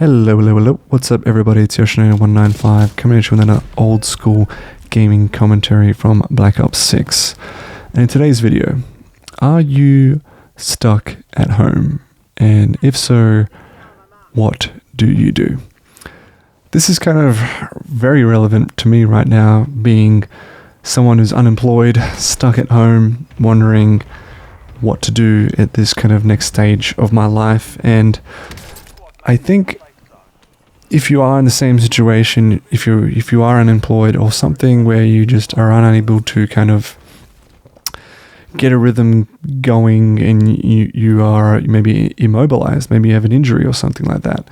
Hello. What's up, everybody? It's Yoshino195 coming at you with another old school gaming commentary from Black Ops 6. And in today's video, are you stuck at home? And if so, what do you do? This is kind of very relevant to me right now, being someone who's unemployed, stuck at home, wondering what to do at this kind of next stage of my life. And I think if you are in the same situation, if you are unemployed or something where you just are unable to kind of get a rhythm going and you are maybe immobilized, maybe you have an injury or something like that,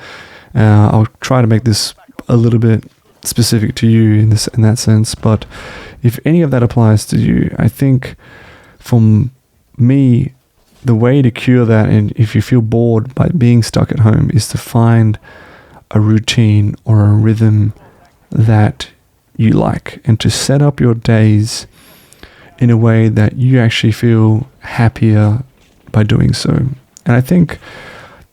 I'll try to make this a little bit specific to you in that sense. But if any of that applies to you, I think from me, the way to cure that, and if you feel bored by being stuck at home, is to find a routine or a rhythm that you like, and to set up your days in a way that you actually feel happier by doing so. And I think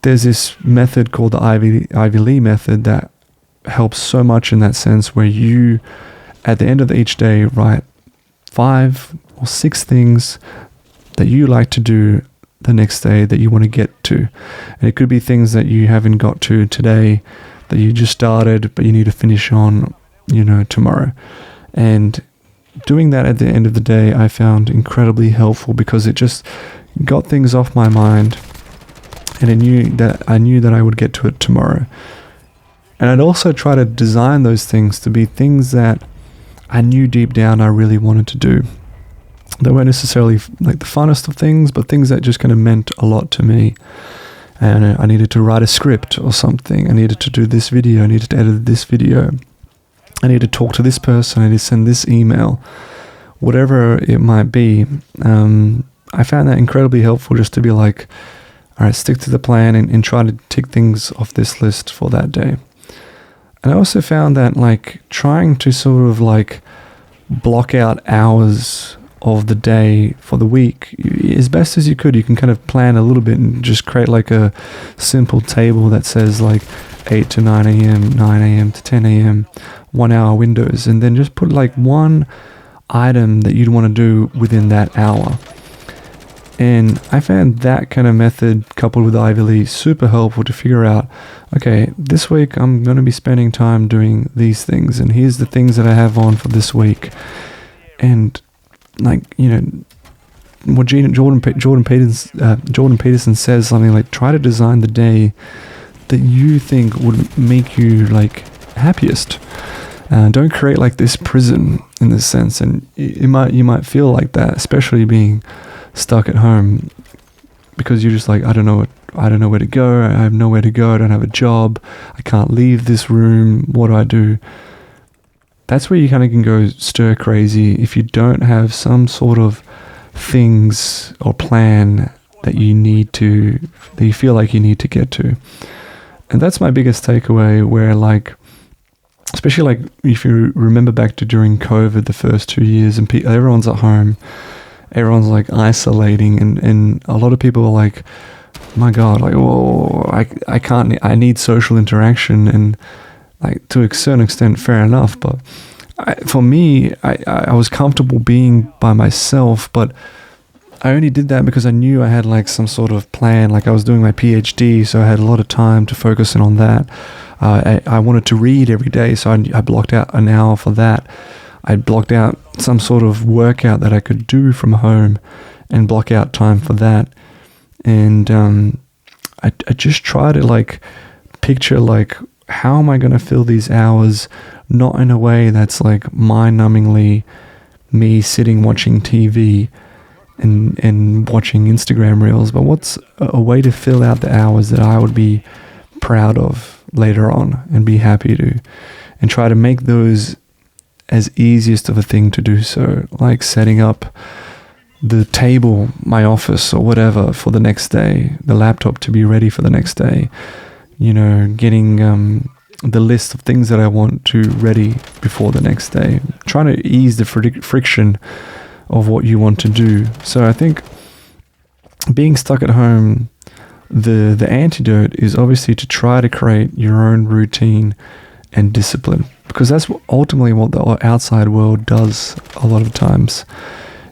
there's this method called the Ivy Lee method that helps so much in that sense, where you, at the end of each day, write 5 or 6 things that you like to do the next day that you want to get to. And it could be things that you haven't got to today, that you just started but you need to finish on, tomorrow. And doing that at the end of the day, I found incredibly helpful, because it just got things off my mind, and I knew that I would get to it tomorrow. And I'd also try to design those things to be things that I knew deep down I really wanted to do. They weren't necessarily like the funnest of things, but things that just kind of meant a lot to me. And I needed to write a script or something. I needed to do this video. I needed to edit this video. I need to talk to this person. I need to send this email. Whatever it might be. I found that incredibly helpful, just to be like, all right, stick to the plan and try to tick things off this list for that day. And I also found that trying to sort of block out hours of the day for the week as best as you could. You can kind of plan a little bit and just create a simple table that says 8 to 9 a.m., 9 a.m. to 10 a.m., 1 hour windows, and then just put one item that you'd want to do within that hour. And I found that kind of method, coupled with Ivy Lee, super helpful to figure out, okay, this week I'm going to be spending time doing these things, and here's the things that I have on for this week. And what Jordan Peterson says, something try to design the day that you think would make you happiest. Don't create this prison in this sense. And you might feel like that, especially being stuck at home, because you're just I don't know where to go. I have nowhere to go. I don't have a job. I can't leave this room. What do I do? That's where you kind of can go stir crazy if you don't have some sort of things or plan that you feel like you need to get to. And that's my biggest takeaway, where especially if you remember back to during COVID, the first 2 years, and everyone's at home, everyone's isolating, and a lot of people are like, my God, I can't, I need social interaction. And to a certain extent, fair enough, but for me, I was comfortable being by myself, but I only did that because I knew I had some sort of plan. I was doing my PhD, so I had a lot of time to focus in on that. I wanted to read every day, so I blocked out an hour for that. I blocked out some sort of workout that I could do from home and block out time for that. And I just try to picture how am I going to fill these hours, not in a way that's mind-numbingly me sitting watching TV and watching Instagram reels, but what's a way to fill out the hours that I would be proud of later on and be happy to, and try to make those as easiest of a thing to do so, setting up the table, my office or whatever for the next day, the laptop to be ready for the next day, getting the list of things that I want to ready before the next day, trying to ease the friction of what you want to do. So I think being stuck at home The antidote is obviously to try to create your own routine and discipline, because that's ultimately what the outside world does a lot of times.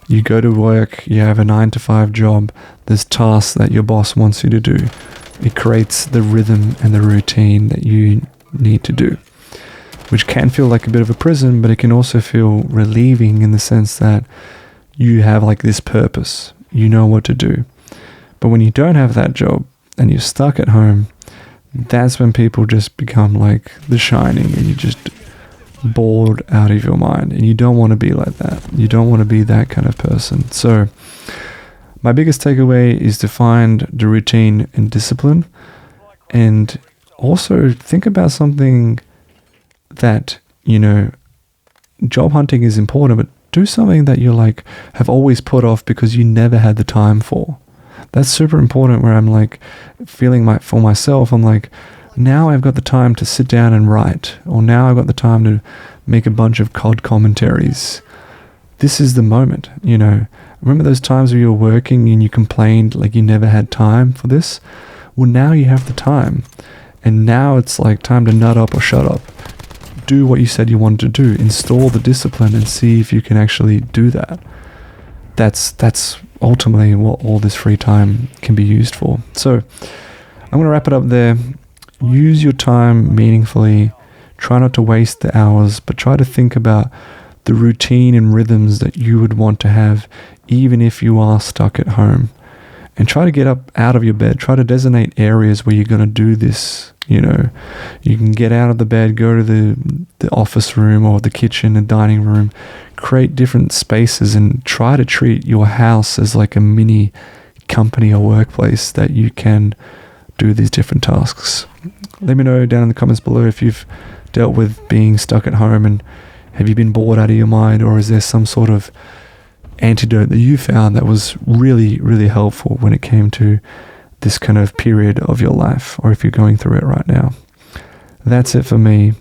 You go to work, you have a 9-to-5 job, there's tasks that your boss wants you to do. It creates the rhythm and the routine that you need to do, which can feel like a bit of a prison, but it can also feel relieving in the sense that you have like this purpose, you know what to do. But when you don't have that job and you're stuck at home, that's when people just become like The Shining, and you're just bored out of your mind, and you don't want to be like that. You don't want to be that kind of person. So my biggest takeaway is to find the routine and discipline, and also think about something that, you know, job hunting is important, but do something that you like have always put off because you never had the time for. That's super important, where I'm like feeling for myself, I'm like, now I've got the time to sit down and write, or now I've got the time to make a bunch of COD commentaries. This is the moment, you know. Remember those times where you were working and you complained like you never had time for this? Well, now you have the time. And now it's like time to nut up or shut up. Do what you said you wanted to do. Install the discipline and see if you can actually do that. That's ultimately what all this free time can be used for. So I'm going to wrap it up there. Use your time meaningfully. Try not to waste the hours, but try to think about the routine and rhythms that you would want to have, even if you are stuck at home. And try to get up out of your bed. Try to designate areas where you're going to do this. You know, you can get out of the bed, go to the office room or the kitchen and dining room, create different spaces, and try to treat your house as like a mini company or workplace that you can do these different tasks. Let me know down in the comments below if you've dealt with being stuck at home, and have you been bored out of your mind, or is there some sort of antidote that you found that was really, really helpful when it came to this kind of period of your life, or if you're going through it right now. That's it for me.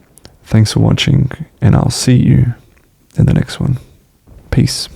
Thanks for watching, and I'll see you in the next one. Peace.